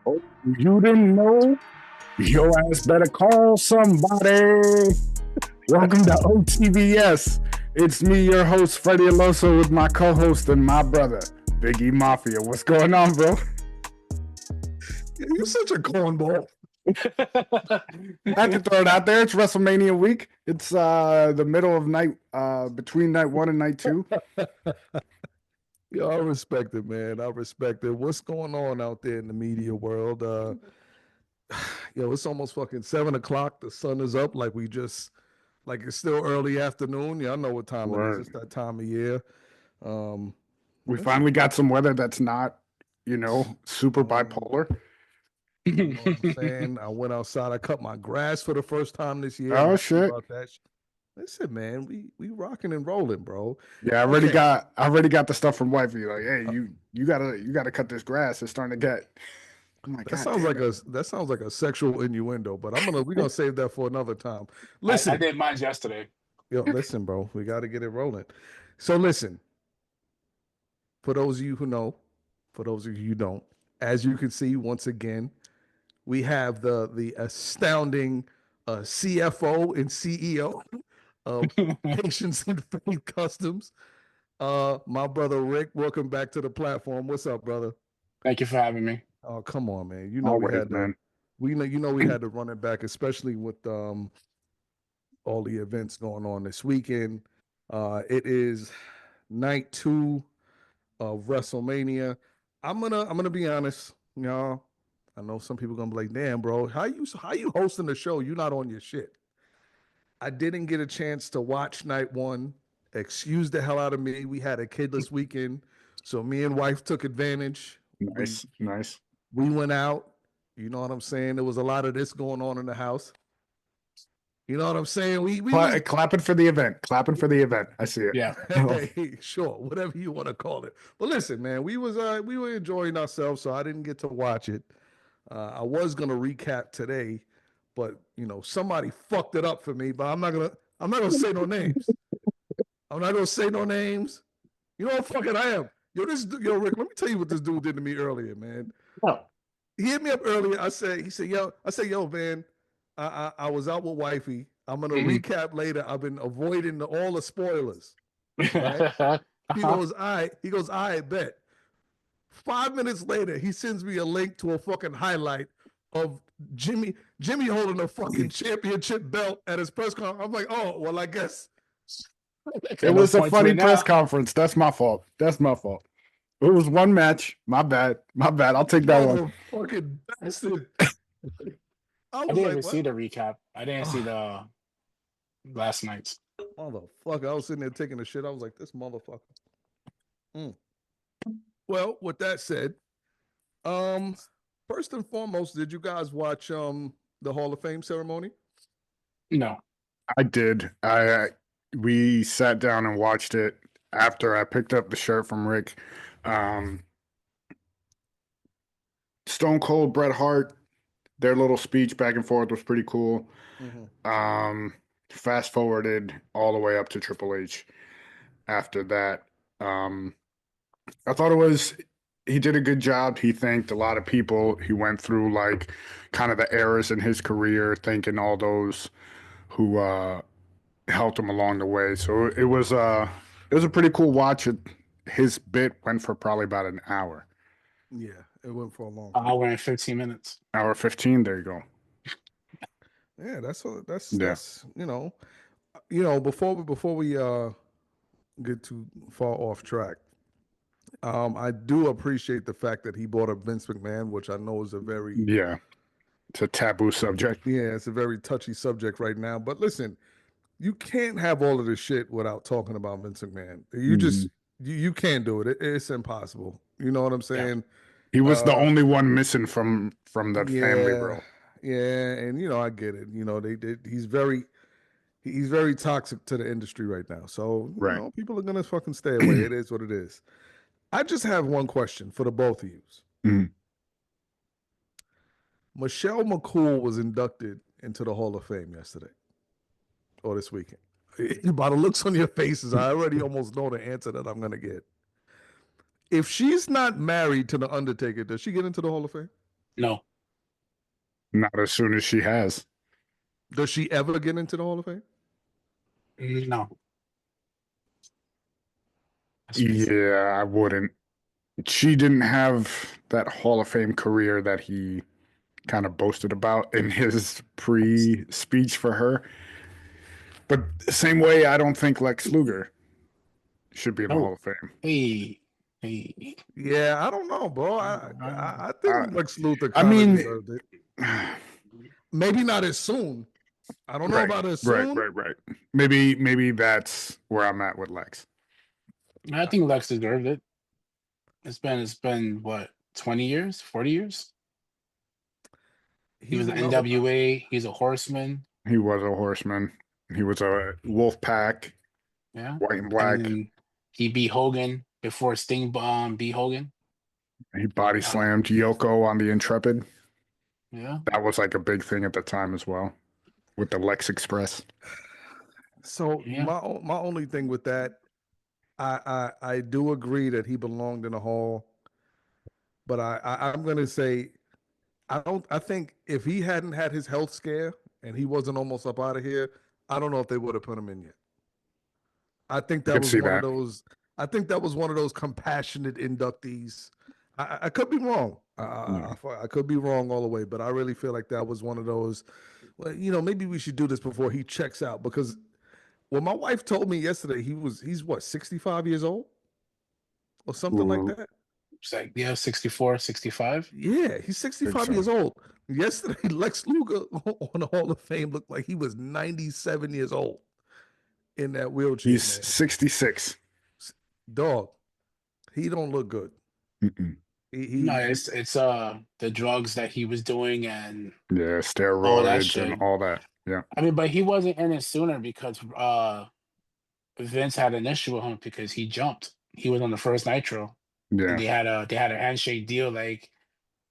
Oh, you didn't know? Your ass better call somebody. Welcome to OTBS. It's me, your host, Freddie El Oso, with my co-host and my brother, Biggie Mafia. What's going on, bro? You're such a cornball. I had to throw it out there. It's WrestleMania week. It's the middle of night, between night one and night two. Yeah, I respect it, man. I respect it. What's going on out there in the media world? It's almost fucking 7 o'clock. The sun is up. Like it's still early afternoon. Yeah, I know what time it is. It's that time of year. We finally got some weather that's not, super bipolar. You know what I'm saying? I went outside. I cut my grass for the first time this year. Oh shit! About that. Listen, man, we rocking and rolling, bro. Yeah, I already got the stuff from wifey. Like, hey, you gotta cut this grass. It's starting to get. Oh my God, that sounds like a sexual innuendo, but we're gonna save that for another time. Listen, I did mine yesterday. Listen, bro, we got to get it rolling. So listen, for those of you who know, for those of you who don't, as you can see, once again, we have the astounding CFO and CEO of Patience and Faith Customs. My brother Rick, welcome back to the platform. What's up, brother? Thank you for having me. Oh, come on, man. Always, we had to run it back, especially with all the events going on this weekend. It is night 2 of WrestleMania. I'm gonna be honest, y'all. I know some people gonna be like, damn, bro, how you hosting the show? You're not on your shit. I didn't get a chance to watch night 1. Excuse the hell out of me. We had a kidless weekend, so me and wife took advantage. Nice. We went out. You know what I'm saying? There was a lot of this going on in the house. You know what I'm saying? We clapping for the event. Clapping for the event. I see it. Yeah. Hey, sure, whatever you want to call it. But listen, man, we were enjoying ourselves, so I didn't get to watch it. I was gonna recap today, but somebody fucked it up for me. But I'm not gonna say no names. I'm not gonna say no names. You know how fucking I am. Rick, let me tell you what this dude did to me earlier, man. Oh. He hit me up earlier. I said, yo, man, I was out with wifey. I'm gonna recap later. I've been avoiding all the spoilers. Right? He goes, all right, bet. 5 minutes later, he sends me a link to a fucking highlight of Jimmy holding a fucking championship belt at his press conference. I'm like, oh, well, I guess. It was a funny press conference. That's my fault. It was one match. My bad. I'll take that one. Fucking bastard. I didn't even see the recap. I didn't see the last night's. Motherfucker. I was sitting there taking a shit. I was like, this motherfucker. Well, with that said, first and foremost, did you guys watch the Hall of Fame ceremony? No. I did. We sat down and watched it after I picked up the shirt from Rick. Stone Cold, Bret Hart, their little speech back and forth was pretty cool. Fast forwarded all the way up to Triple H after that. I thought he did a good job. He thanked a lot of people. He went through like kind of the eras in his career, thanking all those who helped him along the way. So it was a pretty cool watch. His bit went for probably about an hour. Yeah, it went for a long time. Hour and 15 minutes. Hour 15, there you go. Yeah, that's before we get too far off track. I do appreciate the fact that he brought up Vince McMahon, which I know is it's a taboo subject. Yeah, it's a very touchy subject right now. But listen, you can't have all of this shit without talking about Vince McMahon. You just you can't do it. It's impossible. You know what I'm saying? Yeah. He was the only one missing from that family, bro. Yeah, and I get it. He's very toxic to the industry right now. So people are gonna fucking stay away. It is what it is. I just have one question for the both of you. Michelle McCool was inducted into the Hall of Fame yesterday or this weekend. By the looks on your faces, I already almost know the answer that I'm gonna get. If she's not married to the Undertaker, does she get into the Hall of Fame? No, Not as soon as she has. Does she ever get into the Hall of Fame? no. That's crazy. Yeah, I wouldn't. She didn't have that Hall of Fame career that he kind of boasted about in his pre-speech for her. But same way, I don't think Lex Luger should be in the Hall No. of Fame. Hey, hey. Yeah, I don't know, bro. I think I, Lex Luthor I kind of mean, deserved it. Maybe not as soon. I don't know right, about as soon. right. Maybe that's where I'm at with Lex. I think Lex deserved it. It's been what, 20 years, 40 years? He He was an was NWA. He's a horseman. He was a horseman. He was a wolf pack, Yeah. white and And black. then he beat Hogan before Sting beat Hogan. He body Uh, slammed Yoko on the Intrepid. yeah. That was like a big thing at the time as well with the Lex Express. so Yeah. my only thing with that, I do agree that he belonged in the Hall, but I'm gonna say I think if he hadn't had his health scare and he wasn't almost up out of here, I don't know if they would have put him in yet. I think I that could was see one of that. those. I think that was one of those compassionate inductees. I could be wrong. Yeah. I could be wrong all the way, but I really feel like that was one of those. Well, maybe we should do this before he checks out because well, my wife told me yesterday he's what 65 years old or something like Ooh, that. It's like, yeah, 64, 65. Yeah, he's think 65 so. years old. Yesterday, Lex Luger on the Hall of Fame looked like he was 97 years old in that wheelchair, He's man. 66. Dog, he don't look good. Mm-mm. No, He it's the drugs that he was doing and Yeah, all that steroids and shit. all that. Yeah, I mean, but he wasn't in it sooner because Vince had an issue with him because he jumped. He was on the first Nitro, and yeah, they had a handshake deal like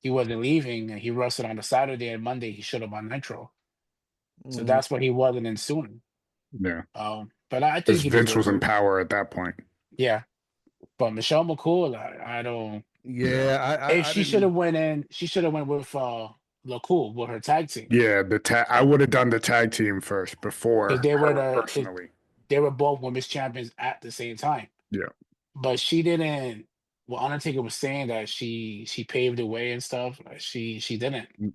he wasn't leaving, and he wrestled on the Saturday and Monday he should have on Nitro. So mm, that's why he wasn't in sooner. yeah. But I think Because he Vince was deserves in it. power at that point. Yeah, but Michelle McCool, I don't. yeah, If I she should didn't. have went in, she should have went with LaCool with her tag team Yeah, I would have done the tag team first because before her because personally. they were both women's champions at the same time. Yeah. But she didn't. Well, Undertaker was saying that she paved the way and stuff. She didn't. Mm-mm.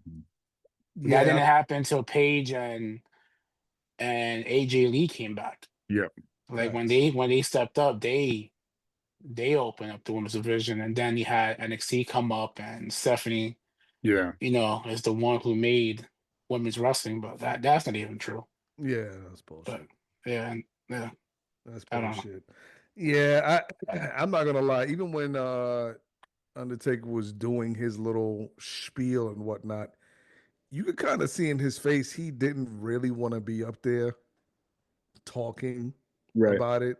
That Yeah, didn't happen until Paige and AJ Lee came back. Yep. Like when facts. they stepped up, they opened up the women's division, and then you had NXT come up, and Stephanie, Yeah. is the one who made women's wrestling. But that's not even true. Yeah, that's But bullshit. yeah, yeah, That's I don't know. bullshit. Yeah, I'm not gonna lie. Even when Undertaker was doing his little spiel and whatnot, you could kind of see in his face he didn't really want to be up there talking Right. about it.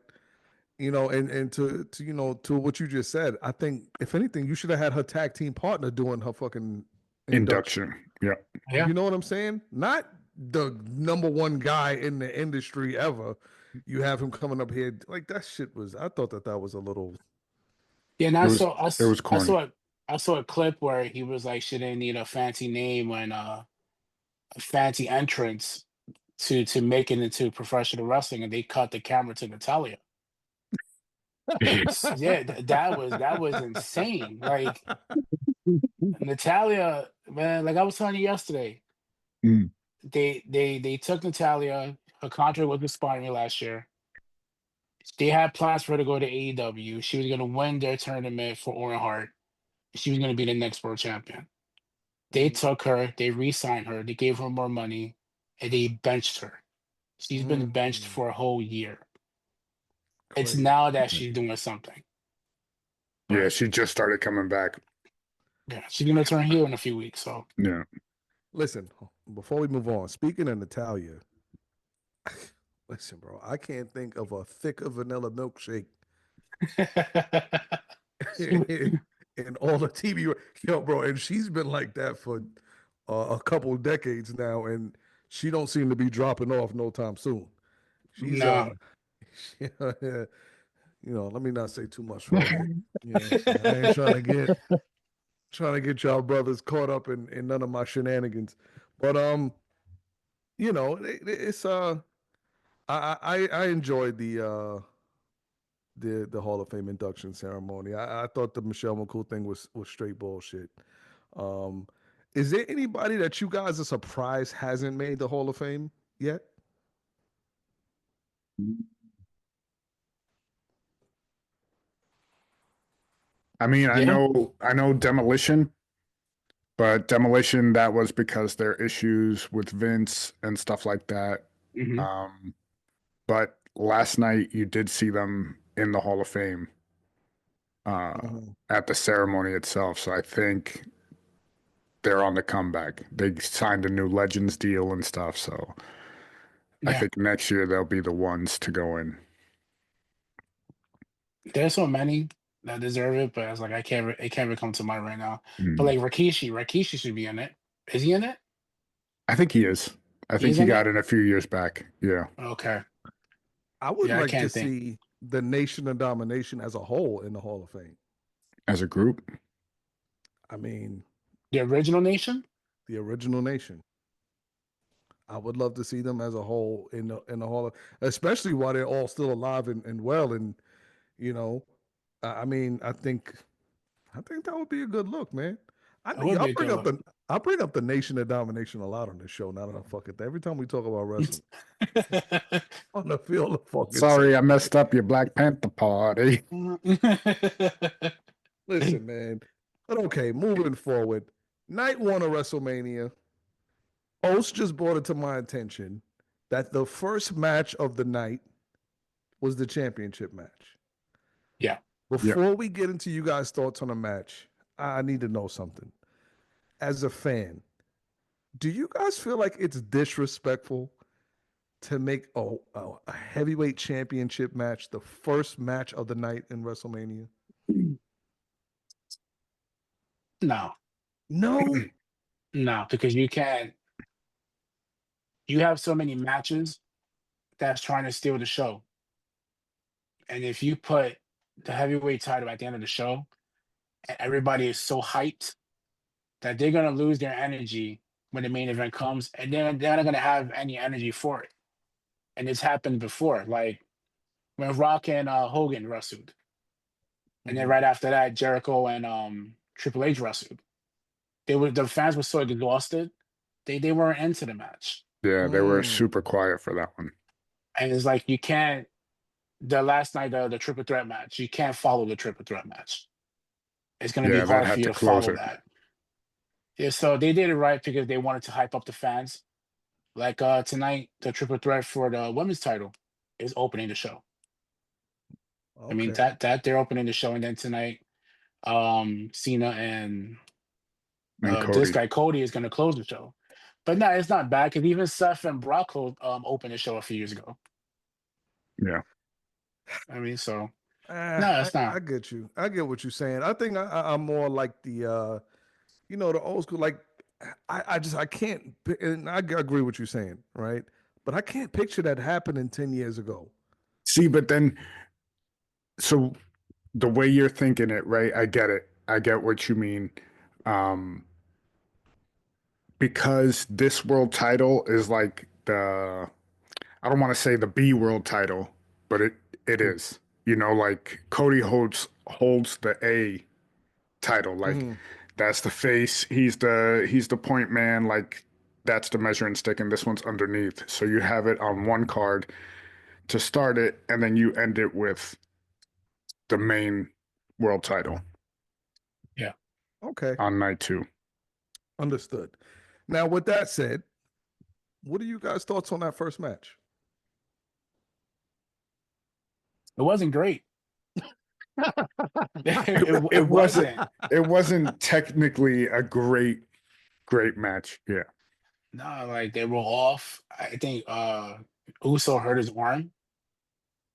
And to to what you just said, I think if anything, you should have had her tag team partner doing her fucking induction. Induction. Yep. Yeah, You know what I'm saying? Not the number one guy in the industry ever. You have him coming up here like that shit was. I thought that was a little. yeah. And It I was saw I, it s- was I corny. saw a, I saw a clip where he was like, she didn't need a fancy name when a fancy entrance to make it into professional wrestling, and they cut the camera to Natalia. Yes. Yeah, that was insane. Like Natalia, man, like I was telling you yesterday, Mm. they took Natalia. Her contract was expiring last year. They had plans for her to go to AEW. She was going to win their tournament for Owen Hart. She was going to be the next world champion. They Mm, took her, they re-signed her, they gave her more money, and they benched her. She's been benched mm, for a whole year. It's crazy. now that she's doing something. Yeah, But she just started coming back. yeah, she's gonna turn heel in a few weeks. So Yeah. Listen, before we move on, speaking of Natalia, listen, bro, I can't think of a thicker vanilla milkshake in all the TV. Yo, bro, and she's been like that for a couple of decades now, and she don't seem to be dropping off no time soon. She's no, let me not say too much, folks. You know what I'm saying? I ain't trying to get trying to get y'all brothers caught up in none of my shenanigans. But it's I enjoyed the Hall of Fame induction ceremony. I thought the Michelle McCool thing was straight bullshit. Um, is there anybody that you guys are surprised hasn't made the Hall of Fame yet? I mean, Yeah. I know Demolition, but Demolition, that was because there are issues with Vince and stuff like that. Hmm. Um, but last night you did see them in the Hall of Fame uh, Mhm. at the ceremony itself. So I think they're on the comeback. They signed a new Legends deal and stuff. So I Yeah. think next year they'll be the ones to go in. There's so many that deserve it, but it's like it can't really come to mind right now. But Mm. like Rikishi should be in it. Is he in it? I think he is. I think He's he in got it? in a few years back. Yeah, Okay. I would Yeah, I like to can't think. see the Nation of Domination as a whole in the Hall of Fame. as a group. I mean, The original nation? the original Nation. I would love to see them as a whole in the Hall of, especially while they're all still alive and well. And you know, I mean, I think that would be a good look, man. It would Y'all be a bring good up look. the I bring up the Nation of Domination a lot on this show. Now that I fuck it, every time we talk about wrestling, on the field of fucking Sorry, I say, messed up your Black Panther party. listen, man. But okay, moving forward, night one of WrestleMania. Ost just brought it to my attention that the first match of the night was the championship match. Yeah. Yeah. Before we get into you guys' thoughts on the match, I need to know something. As a fan, do you guys feel like it's disrespectful to make a heavyweight championship match the first match of the night in WrestleMania? No, No. no, because you have so many matches that's trying to steal the show. And if you put the heavyweight title at the end of the show, and everybody is so hyped that they're gonna lose their energy when the main event comes, and then they're not gonna have any energy for it. And it's happened before, like when Rock and Hogan wrestled, and then Mhm. right after that, Jericho and Triple H wrestled. The fans were so exhausted, they weren't into the match. Yeah, they were Mm. super quiet for that one. And it's like you can't the last night the triple threat match, you can't follow the triple threat match. It's gonna be Yeah, that hard for had you to to close follow it. that. Yeah, so they did it right because they wanted to hype up the fans. Like tonight, the triple threat for the women's title is opening the show. I mean Okay. that they're opening the show, and then tonight, Cena and And this Cody. guy Cody is gonna close the show. But no, it's not bad because even Seth and Brock opened the show a few years ago. Yeah. I mean, so no, I, it's I not. get you. I get what you're saying. I think I'm more like the old school. Like I can't, and I agree with you saying, right? But I can't picture that happening 10 years ago. See, but then, so the way you're thinking it, right? I get it. I get what you mean. Um, because this world title is like I don't want to say the B world title, but it Mm-hmm. is. You know, like Cody holds the A title. Like Mm-hmm. that's the face. He's the point man. Like that's the measuring stick, and this one's underneath. So you have it on one card to start it, and then you end it with the main world title Yeah, Okay, on night two. understood. Now, with that said, what are you guys' thoughts on that first match? it wasn't great. It It wasn't wasn't. it wasn't technically a great match. Yeah. No, like they were off. I think Uso hurt his arm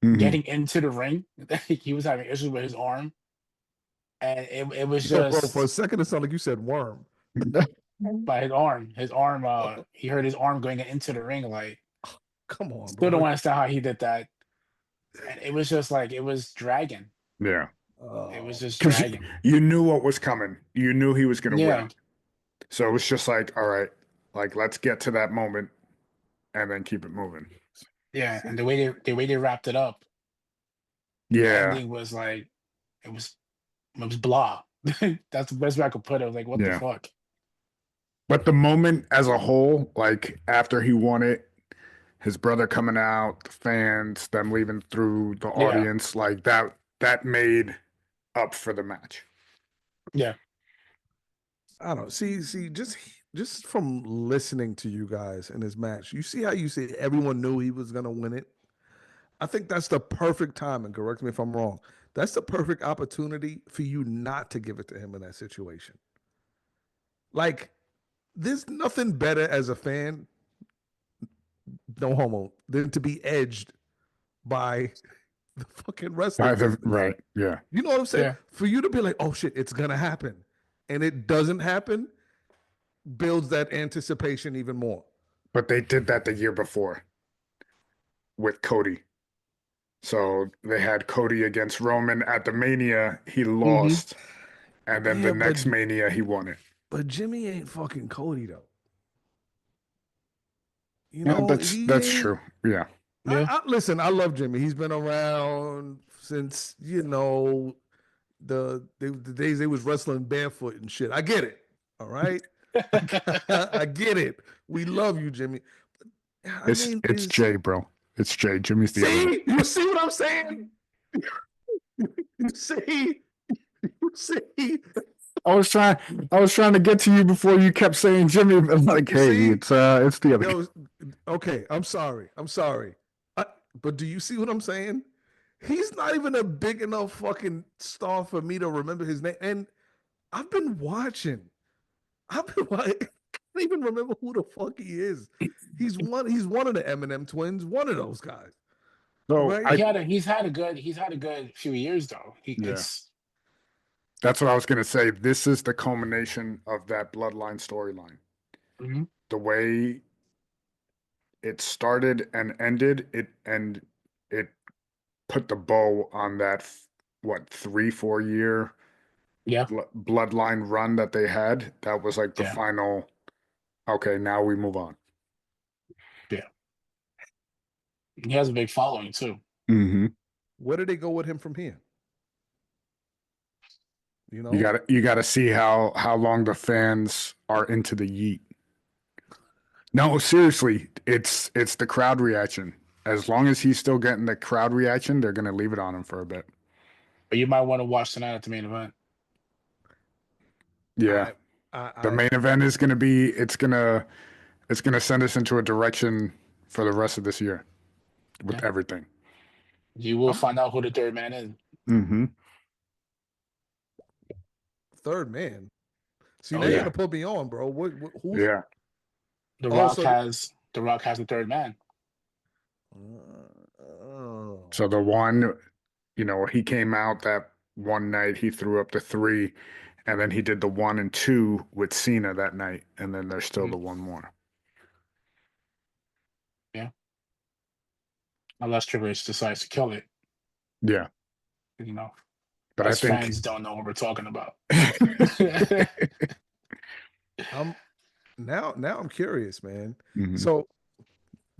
Hmm. getting into the ring. He was having issues with his arm, and it was Yo, bro, for a just second it sounded like you said worm. by his arm. His arm, he hurt his arm going into the ring. Like, Come on, still don't bro. understand how he did that. And it was just like it was dragging. Yeah. It was Oh, just because dragging. you knew what was coming. You knew he was going to Yeah, win. So it was just like, all right, like let's get to that moment and then keep it moving. yeah. see, And the way they wrapped it up, the Yeah, ending was like it was it was blah. That's the best way I could put it. I was like, what the yeah. fuck? But the moment as a whole, like after he won it, his brother coming out, the fans, them leaving through the Yeah, audience, like that made up for the match. yeah. I don't know. See, just from listening to you guys in this match, you see how you say everyone knew he was gonna win it. I think that's the perfect time, and correct me if I'm wrong. That's the perfect opportunity for you not to give it to him in that situation. Like, there's nothing better as a fan, no homo, than to be edged by the fucking wrestling business. Right, yeah. You know what I'm saying? Yeah. For you to be like, oh shit, it's gonna happen, and it doesn't happen, builds that anticipation even more. But they did that the year before with Cody. So they had Cody against Roman at the Mania. He Hmm. lost, and then the Yeah, next Mania he won it. but Jimmy ain't fucking Cody though. You Yeah, know, he that's ain't. true. Yeah. Yeah. Listen, I love Jimmy. He's been around since the days they was wrestling barefoot and shit. I get it. All right, I get it. We love you, Jimmy. I mean, It's is Jay, bro. It's Jay. Jimmy's the other one. see you see what I'm saying? You see, you see, I was trying to get to you before you kept saying Jimmy. I'm like, you hey, see. it's the other guy. Yo, okay, I'm sorry. I'm sorry. But do you see what I'm saying? He's not even a big enough fucking star for me to remember his name. And I've been watching. I've been like, I can't even remember who the fuck he is. He's one of the Eminem twins, one of those guys. All So right. He's had a good few years though. He yeah, it's that's what I was gonna say. This is the culmination of that bloodline storyline. Mhm. The way it started and ended, it put the bow on that what 3 4 year Yeah, bloodline run that they had. That was like the yeah, final. Okay, now we move on. yeah. He has a big following too. Hmm. Where do they go with him from here? You You know? got to see how long the fans are into the yeet. No, seriously, it's the crowd reaction. As long as he's still getting the crowd reaction, they're gonna leave it on him for a bit. But you might want to watch tonight at the main event. Yeah, I I the I main event is gonna be it's gonna send us into a direction for the rest of this year with Yeah. everything. You will I'm find out who the third man is. Hmm. third man. See, Oh now you're Yeah, yeah. gonna put me on, bro. Who's yeah. The Rock also has the Rock has the third man. oh. So the one, he came out that one night, he threw up the three, and then he did the 1 and 2 with Cena that night, and then there's still Mhm. the one more. Yeah. Unless Triple H decides to kill it, Yeah, you know. but I Us think fans don't know what we're talking about. I'm now I'm curious, man. Mhm. So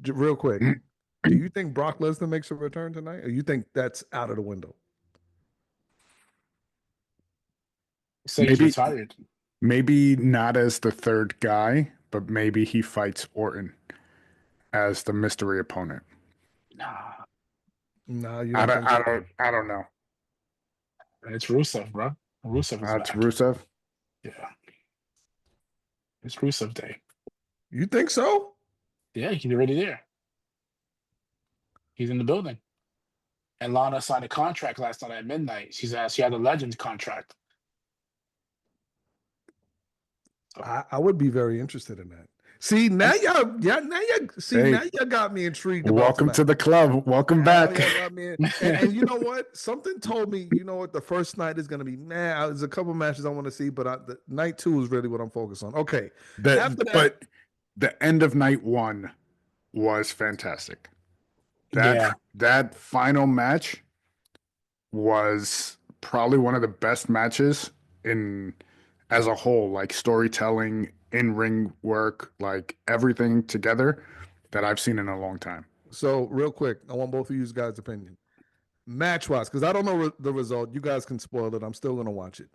real quick, do you think Brock Lesnar makes a return tonight, or you think that's out of the window? Say he's maybe retired. maybe not as the third guy, but maybe he fights Orton as the mystery opponent. Nah, No, you don't think so? I don't know. it's Rusev, bro. Rusev is It's back. Rusev. Yeah, it's Rusev Day. You think so? Yeah, he's already there. He's in the building. And Lana signed a contract last night at midnight. She had a Legends contract. So I would be very interested in that. See, yeah, now Hey, y'all got me intrigued about welcome tonight. to the club. Welcome Now back. y'all got me and you know what? Something told me, you know what, the first night is gonna be nah. There's a couple matches I want to see, but the night two is really what I'm focused on. Okay. After that, But the end of night one was fantastic. That yeah, that final match was probably one of the best matches in as a whole, like storytelling, in-ring work, like everything together that I've seen in a long time. So real quick, I want both of you guys' opinion. Match wise, because I don't know the result. You guys can spoil it. I'm still gonna watch it.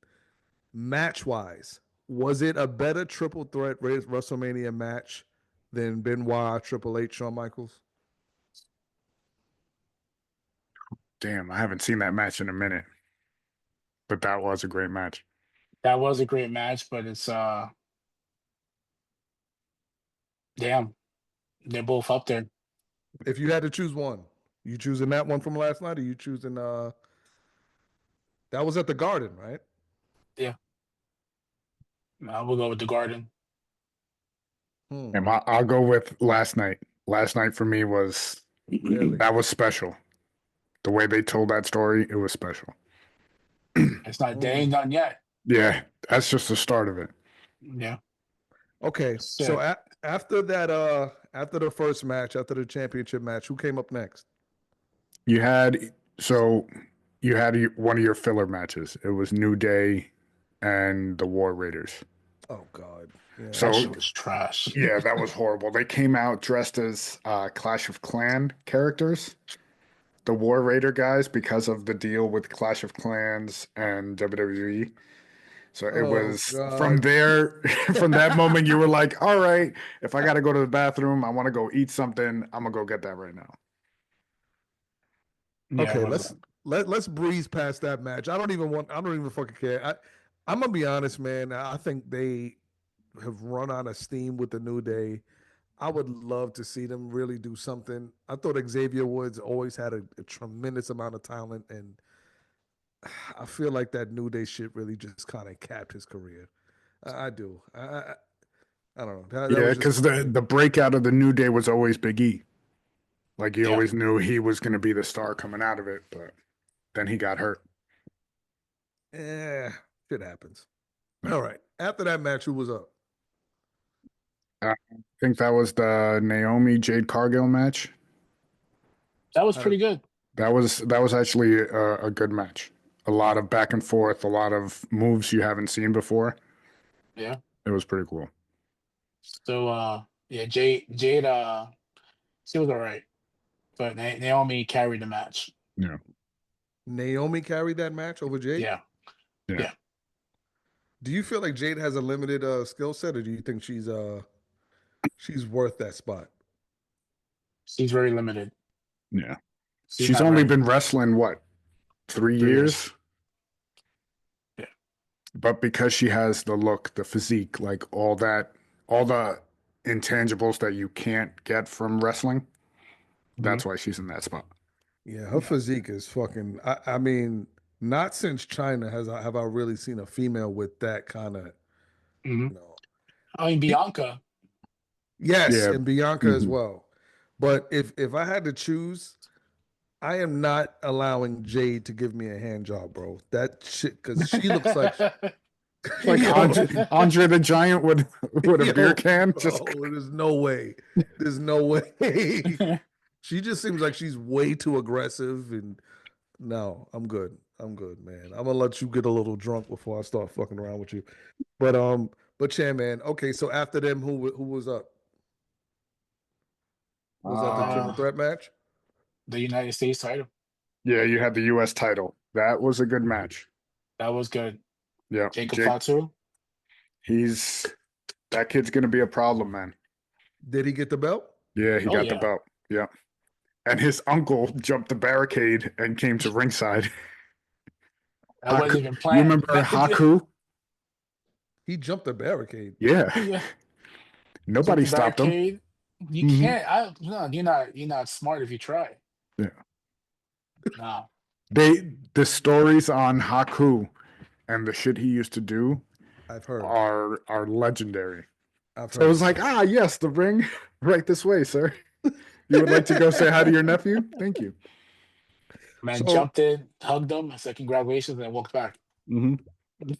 Match wise, was it a better triple threat WrestleMania match than Benoit, Triple H, Shawn Michaels? Damn, I haven't seen that match in a minute, but that was a great match. That was a great match, but it's damn, they're both up there. If you had to choose one, you choosing that one from last night, or you choosing that was at the Garden, right? Yeah, I will go with the Garden. Hmm. And I'll go with last night. Last night for me was Really? that was special. The way they told that story, it was special. It's not. They Hmm. ain't done yet. Yeah, that's just the start of it. Yeah. Okay, so So after that, after the first match, after the championship match, who came up next? You had so you had one of your filler matches. It was New Day and the War Raiders. Oh God, yeah. that So shit was trash. yeah, that was horrible. They came out dressed as Clash of Clan characters, the War Raider guys, because of the deal with Clash of Clans and WWE. So it Oh was from God. there, from that moment, you were like, all right, if I got to go to the bathroom, I want to go eat something, I'm gonna go get that right now. Yeah, it Okay, was. let's breeze past that match. I don't even want. I don't even fucking care. I'm gonna be honest, man. I think they have run out of steam with the New Day. I would love to see them really do something. I thought Xavier Woods always had a tremendous amount of talent, and I feel like that New Day shit really just kind of capped his career. I do. I don't know. That Yeah, was just because my the opinion. breakout of the New Day was always Big E. Like you Yeah. always knew he was going to be the star coming out of it, but then he got hurt. Eh, shit happens. All right. After that match, who was up? I think that was the Naomi Jade Cargill match. That was How did pretty good. That was actually a good match. A lot of back and forth, a lot of moves you haven't seen before. Yeah. It was pretty cool. So yeah, Jade she was all right. But Naomi carried the match. Yeah, Naomi carried that match over Jade? Yeah. yeah. Yeah. Do you feel like Jade has a limited skill set, or do you think she's worth that spot? She's very limited. Yeah. She's She's not only ready. been wrestling what, 3 years? 3 years. Yeah. But because she has the look, the physique, like all that, all the intangibles that you can't get from wrestling, Hmm. that's why she's in that spot. Yeah, her Yeah. physique is fucking. I mean, not since China have I really seen a female with that kind of, Hmm. you know. I mean Bianca. Yes, Yeah. and Bianca as Hmm. well. But if I had to choose, I am not allowing Jade to give me a hand job, bro. That shit, because she looks like, It's like yo, Andre the Giant with a beer yo, can. Just bro. There's no way. There's no way. She just seems like she's way too aggressive, and no, I'm good. I'm good, man. I'm gonna let you get a little drunk before I start fucking around with you. But yeah, man. Okay, so after them, who was up? Was that the triple uh threat match? the United States title. yeah, you had the U.S. title. That was a good match. That was good. Yeah, Jacob Jake, Fatu. he's that kid's gonna be a problem, man. Did he get the belt? Yeah, he Oh got the yeah. belt. Yeah, and his uncle jumped the barricade and came to ringside. That Haku, wasn't even you planned. remember Haku? He jumped the barricade. Yeah, Yeah. Jump nobody the stopped him. barricade. You Hmm. can't. No, you're not smart if you try. Yeah, No. the stories on Haku and the shit he used to do I've heard. are legendary. I've So it was heard. like, yes, the ring, right this way, sir. You would like to go say hi to your nephew? Thank you. Man So jumped in, hugged him. I said congratulations, and walked back. Hmm.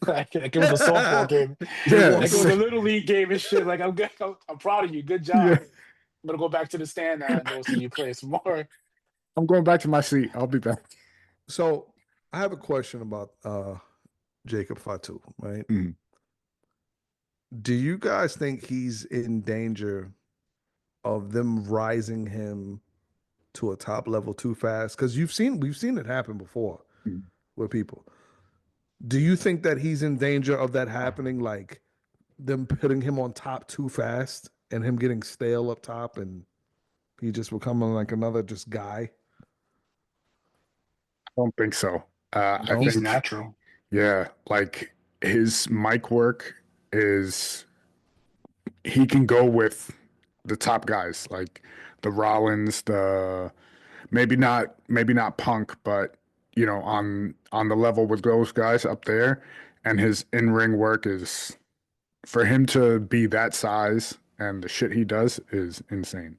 Like it was a softball game. and Yeah, Like walked it was away. a little league game and shit. Like I'm good. I'm proud of you. Good yeah. job. I'm gonna go back to the stand now and go see you play some more. I'm going back to my seat. I'll be back. So I have a question about Jacob Fatu, right? Mhm. Do you guys think he's in danger of them rising him to a top level too fast? Because we've seen it happen before Mhm. with people. Do you think that he's in danger of that happening, like them putting him on top too fast and him getting stale up top and he just becoming like another just guy? I don't think so. I No. He's think, natural. yeah, like his mic work is he can go with the top guys, like the Rollins, the maybe not Punk, but on the level with those guys up there. And his in-ring work is for him to be that size and the shit he does is insane.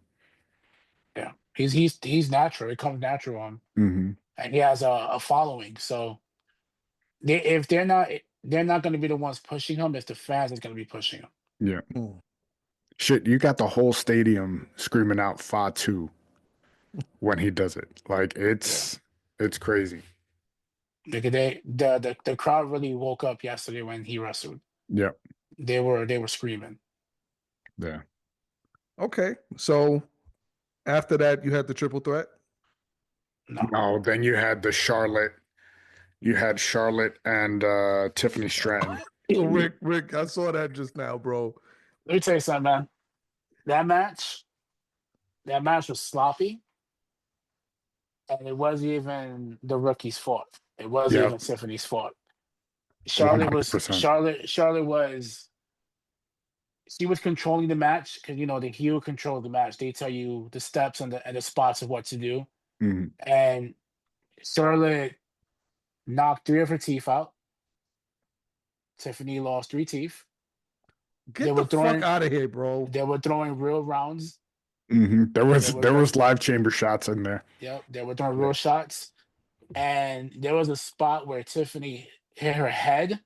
Yeah, he's natural. It comes natural on him, Hmm. and he has a following. So if they're not going to be the ones pushing him. It's the fans that's going to be pushing him. Yeah. Mm. Shit, you got the whole stadium screaming out Fatu when he does it. Like Yeah, it's crazy. because the crowd really woke up yesterday when he wrestled. Yeah. They were screaming. Yeah. Okay. So after that, you had the triple threat. No, Oh, then you had Charlotte and Tiffany Stratton. So let Rick, I saw that just now, bro. me tell you something, man. That match, that match was sloppy, and it wasn't even the rookie's fault. It wasn't Yep. even Tiffany's fault. Charlotte was 100%. Charlotte. Charlotte was she was controlling the match because the heel control the match. They tell you the steps and the spots of what to do. Hmm. And Charlotte knocked three of her teeth out. Tiffany lost three teeth. They Get the were fuck throwing out of here, bro. they were throwing real rounds. Hmm. There They was were there throwing was live chamber shots in there. Yep, they were throwing Yeah. real shots. And there was a spot where Tiffany hit her head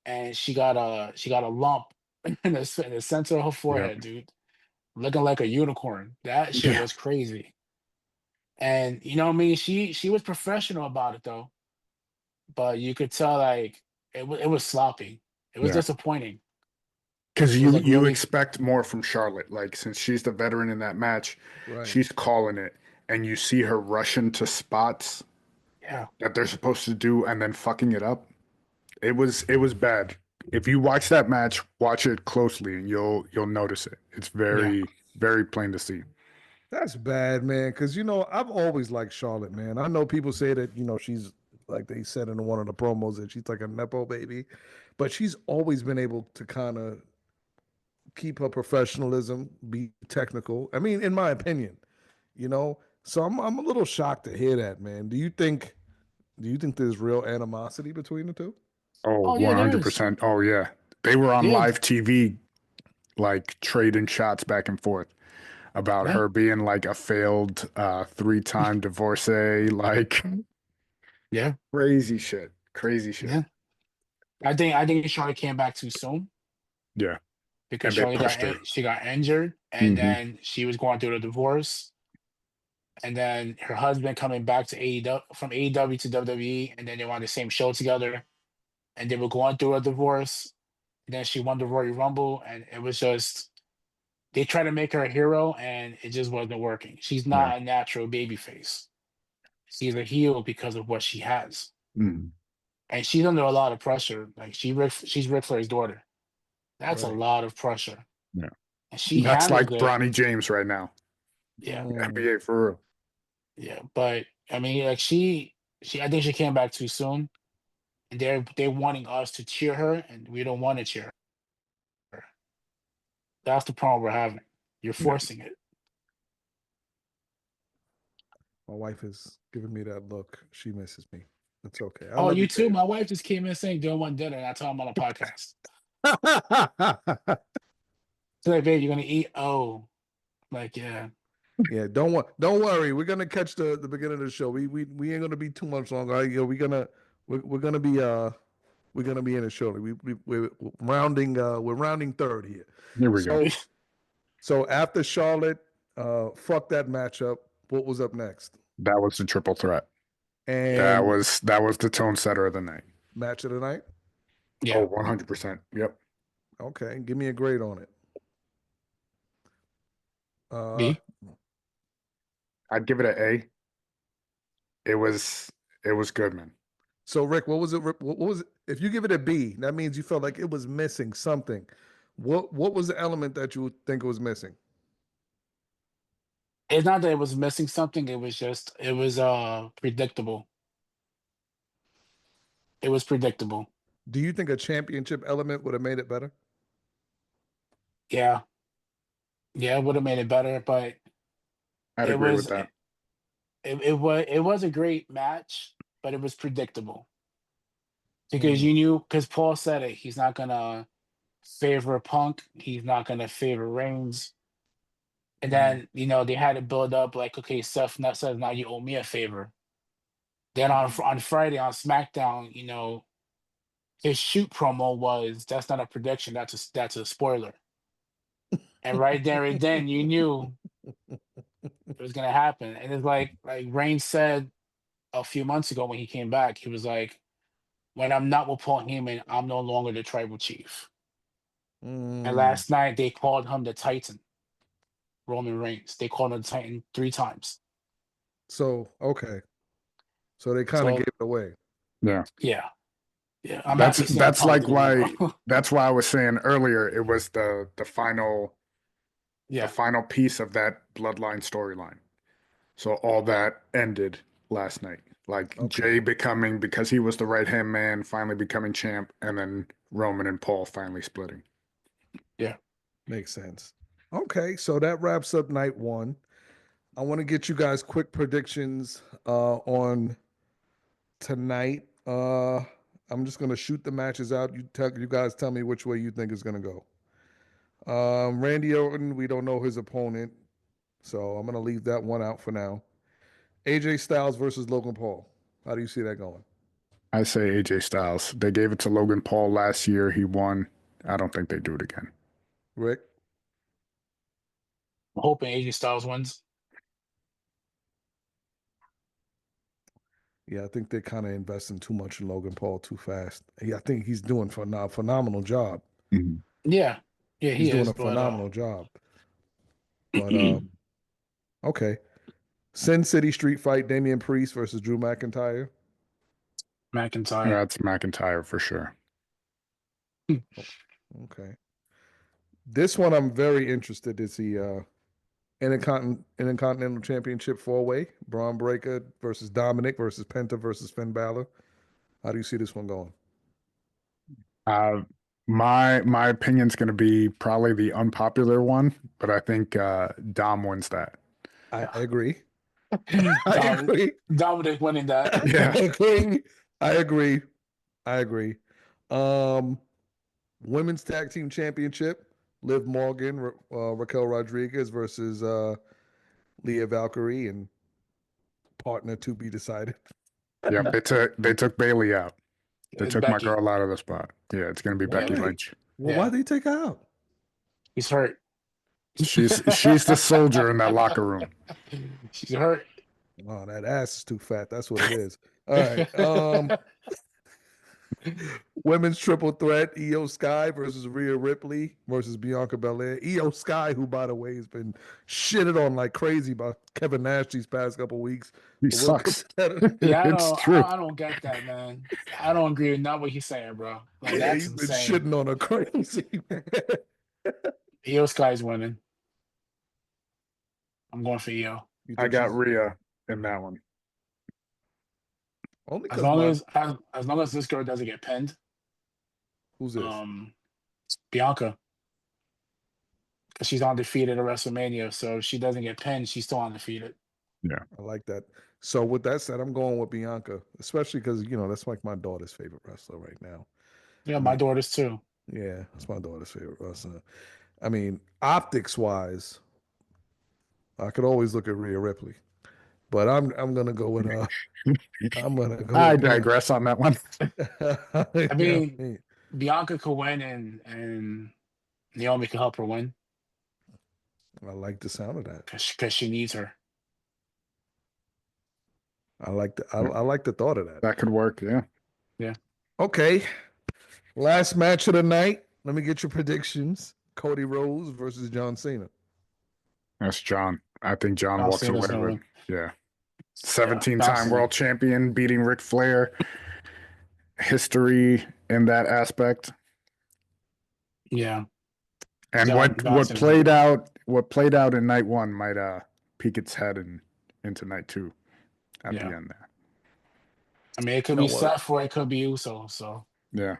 and she got a lump in the center of her Yep. forehead, dude. Looking like a unicorn. That shit Yeah. was crazy. And you know what I mean? She was professional about it though, but you could tell like it was sloppy. It was Yeah. disappointing. Because It was you like you really, expect more from Charlotte. Like since she's the veteran in that match, Right. she's calling it, and you see her rushing to spots yeah, that they're supposed to do and then fucking it up. It was bad. If you watch that match, watch it closely and you'll notice it. It's yeah. very, very plain to see. That's bad, man. Because I've always liked Charlotte, man. I know people say that she's like they said in one of the promos that she's like a nepo baby, but she's always been able to kind of keep her professionalism, be technical. I mean, in my opinion, you know. So I'm a little shocked to hear that, man. Do you think there's real animosity between the two? Oh, Oh yeah, there is. 100%. Oh yeah. They were on Yeah, live TV like trading shots back and forth about yeah, her being like a failed three-time divorcee, like yeah, crazy shit. Crazy shit. yeah. I think Charlotte came back too soon Yeah. because And they Charlotte pushed her. she got injured and Hmm. then she was going through the divorce and then her husband coming back to AEW from AEW to WWE and then they were on the same show together and they were going through a divorce. And then she won the Royal Rumble and it was just they tried to make her a hero and it just wasn't working. She's Yeah. not a natural baby face. She's a heel because of what she has. Hmm. And she's under a lot of pressure. Like she's Ric Flair's daughter. That's a Right. lot of pressure. Yeah. And she That's like handled it. Bronny James right now. Yeah. Mm. NBA for real. Yeah. But I mean, like she I think she came back too soon. And they're wanting us to cheer her and we don't want to cheer her. That's the problem we're having. You're Yeah. forcing it. My wife is giving me that look. She misses me. It's okay. I Oh, love you you, too. babe. My wife just came in saying don't want dinner, and I told him on a podcast. She's like, babe, you're gonna eat? Oh, like yeah. Yeah, don't worry. We're gonna catch the beginning of the show. We ain't gonna be too much longer. We're gonna be we're gonna be in it shortly. We're rounding third here. Here we go. So after Charlotte fuck that matchup, what was up next? That was the triple threat. That And was that was the tone setter of the night. match of the night. Yeah. Oh, 100%. Yep. Okay, give me a grade on it. Uh, B. I'd give it an A. It was it was good, man. so Rick, what was it? What was it? If you give it a B, that means you felt like it was missing something. What was the element that you would think it was missing? It's not that it was missing something. It was predictable. It was predictable. Do you think a championship element would have made it better? Yeah. Yeah, it would have made it better, but I'd it agree was with that. it was a great match, but it was predictable because Mm, you knew because Paul said it. He's not gonna favor Punk. He's not gonna favor Reigns. And mm, then they had to build up like, okay, Seth now says now you owe me a favor. Then mm. on Friday on SmackDown, his shoot promo was that's not a prediction, that's a spoiler. And right there and then you knew it was gonna happen. And it's like Reigns said a few months ago when he came back, he was like, when I'm not with Paul Heyman, I'm no longer the tribal chief. And Mm. last night they called him the Titan, Roman Reigns. They called him the Titan 3 times. So okay, so they kind of gave So it away. Yeah. yeah, yeah. I'm That's happy CM that's Punk like didn't win though. why that's why I was saying earlier it was the Yeah, final piece of that bloodline storyline. So all that ended last night. Like Okay, Jay becoming, because he was the right hand man, finally becoming champ, and then Roman and Paul finally splitting. yeah. makes sense. Okay, so that wraps up night one. I want to get you guys quick predictions on tonight. I'm just gonna shoot the matches out. You guys tell me which way you think is gonna go. Randy Orton, we don't know his opponent, so I'm gonna leave that one out for now. AJ Styles versus Logan Paul. How do you see that going? I say AJ Styles. They gave it to Logan Paul last year. He won. I don't think they do it again. Rick? I'm hoping AJ Styles wins. Yeah, I think they're kind of investing too much in Logan Paul too fast. I think he's doing a phenomenal job. Mhm. Yeah, yeah, He's he doing is. a But phenomenal job. But okay. Sin City Street Fight, Damian Priest versus Drew McIntyre. McIntyre. That's McIntyre for sure. Oh, okay. This one I'm very interested to see. Intercontinental Championship four way. Braun Breaker versus Dominic versus Penta versus Finn Balor. How do you see this one going? Uh, my opinion's going to be probably the unpopular one, but I think Dom wins that. I agree. I Dom, agree. Dominic winning that. I Yeah. agree. I agree. I agree. Um, Women's Tag Team Championship. Liv Morgan, Raquel Rodriguez versus Leah Valkyrie and partner to be decided. Yep. They took Bailey out. They It's took my Becky. girl out of the spot. Yeah, it's going to be Becky Yeah, Why? Lynch. Well, why yeah. did they take her out? He's hurt. She's the soldier in that locker room. She's hurt. Oh, that ass is too fat. That's what it is. All right. Women's triple threat: Io Sky versus Rhea Ripley versus Bianca Belair. Io Sky, who by the way has been shitted on like crazy by Kevin Nash these past couple weeks, He a real sucks. competitor. Yeah, It's true. I don't get that, man. I don't agree with not what he's saying, bro. Like Yeah, that's he's been insane. shitting on her crazy. EO Sky's winning. I'm going for EO. You I think got she's Rhea in that one. only As because long my as long as this girl doesn't get pinned, who's this? Bianca, because she's undefeated at WrestleMania. So if she doesn't get pinned, she's still undefeated. Yeah. I like that. So with that said, I'm going with Bianca, especially because that's like my daughter's favorite wrestler right now. Yeah, I my mean, daughters too. yeah, that's my daughter's favorite wrestler. I mean, optics wise, I could always look at Rhea Ripley, but I'm gonna go with I'm gonna go I with Bianca. digress on that one. I Yeah, mean, Bianca could win, and Naomi can help her win I like the sound of that. because she needs her. I like the thought of that. That could work. Yeah. Yeah. Okay. Last match of the night. Let me get your predictions. Cody Rhodes versus John Cena. That's John. I think John John walks Cena's away gonna with, win. yeah. Yeah, 17-time world champion beating Ric Flair. History in that aspect. Yeah. And John Cena's gonna win. what played out in night one might peek its head into night two at the Yeah. end there. I mean, it could You know be what? Seth or it could be Uso. So Yeah.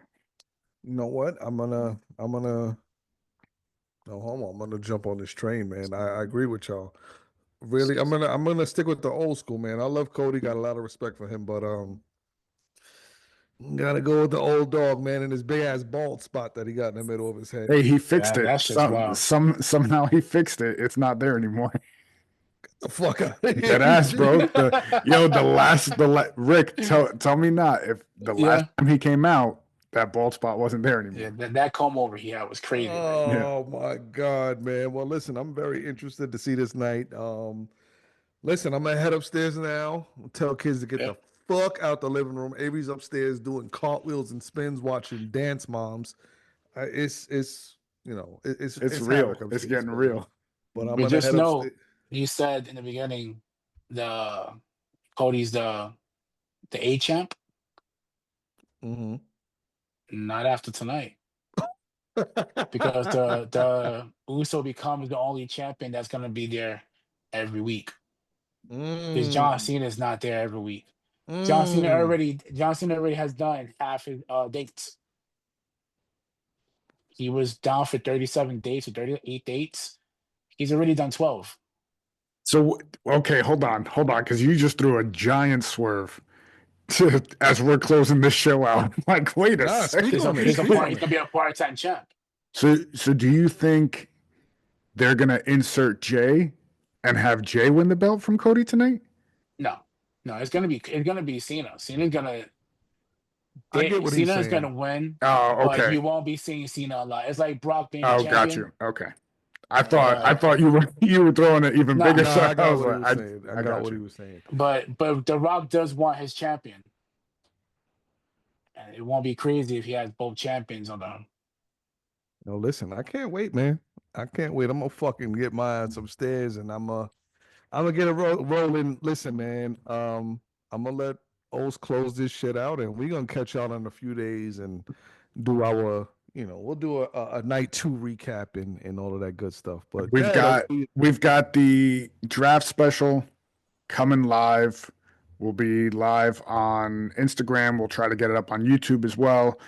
You know what? I'm gonna no hold on. I'm gonna jump on this train, man. I agree with y'all. Really, I'm gonna stick with the old school, man. I love Cody, got a lot of respect for him, but gotta go with the old dog, man, and his big ass bald spot that he got in the middle of his head. Hey, he fixed yeah, it. that's just wild. Somehow he fixed it. It's not there anymore. The fuck out of here. Dead ass, bro. Rick, tell me not if the last Yeah. time he came out, that bald spot wasn't there Yeah, anymore. that comb over he had was crazy. Like, Yeah. Oh my God, man. Well, listen, I'm very interested to see this night. Listen, I'm gonna head upstairs now. Tell kids to get yeah. the fuck out the living room. Avery's upstairs doing cartwheels and spins, watching Dance Moms. It's It's it's real. havoc It's upstairs, getting man. real. But I'm But gonna just head know, upstairs. you said in the beginning, the Cody's the A champ. Mm-hmm. Not after tonight, because the Uso becomes the only champion that's gonna be there every week. Because John Mm. Cena is not there every week. Mm. John Cena already has done half his dates. He was down for 37 dates or 38 dates. He's already done 12. So okay, hold on, because you just threw a giant swerve as we're closing this show out. Like, wait a Nah, speak He's second. a on it. he's a Speak part. on He's it. gonna be a part-time champ. So do you think they're gonna insert Jay and have Jay win the belt from Cody tonight? No, no, it's gonna be Cena. I get what he's Cena is saying. gonna win, Oh, but okay. you won't be seeing Cena a lot. It's like Brock being the Oh, got champion. you. Okay. I thought And you were throwing it even nah, bigger. Nah, So I I got was what he like, was saying. I I got got what he you. was saying. but The Rock does want his champion, and it won't be crazy if he has both champions on the. No, listen, I can't wait, man. I can't wait. I'm gonna fucking get my ass upstairs and I'm gonna get it rolling. Listen, man. I'm gonna let O's close this shit out, and we're gonna catch y'all in a few days and do our, we'll do a night two recap and all of that good stuff. But We've yeah, got we've got the draft special coming live. We'll be live on Instagram. We'll try to get it up on YouTube as well.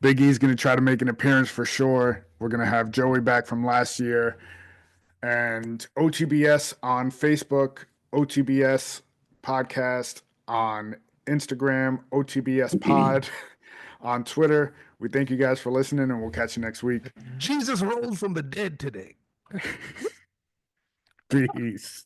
Big E's going to try to make an appearance for sure. We're going to have Joey back from last year and OTBS on Facebook, OTBS podcast on Instagram, OTBS pod on Twitter. We thank you guys for listening, and we'll catch you next week. Jesus rose from the dead today. Peace.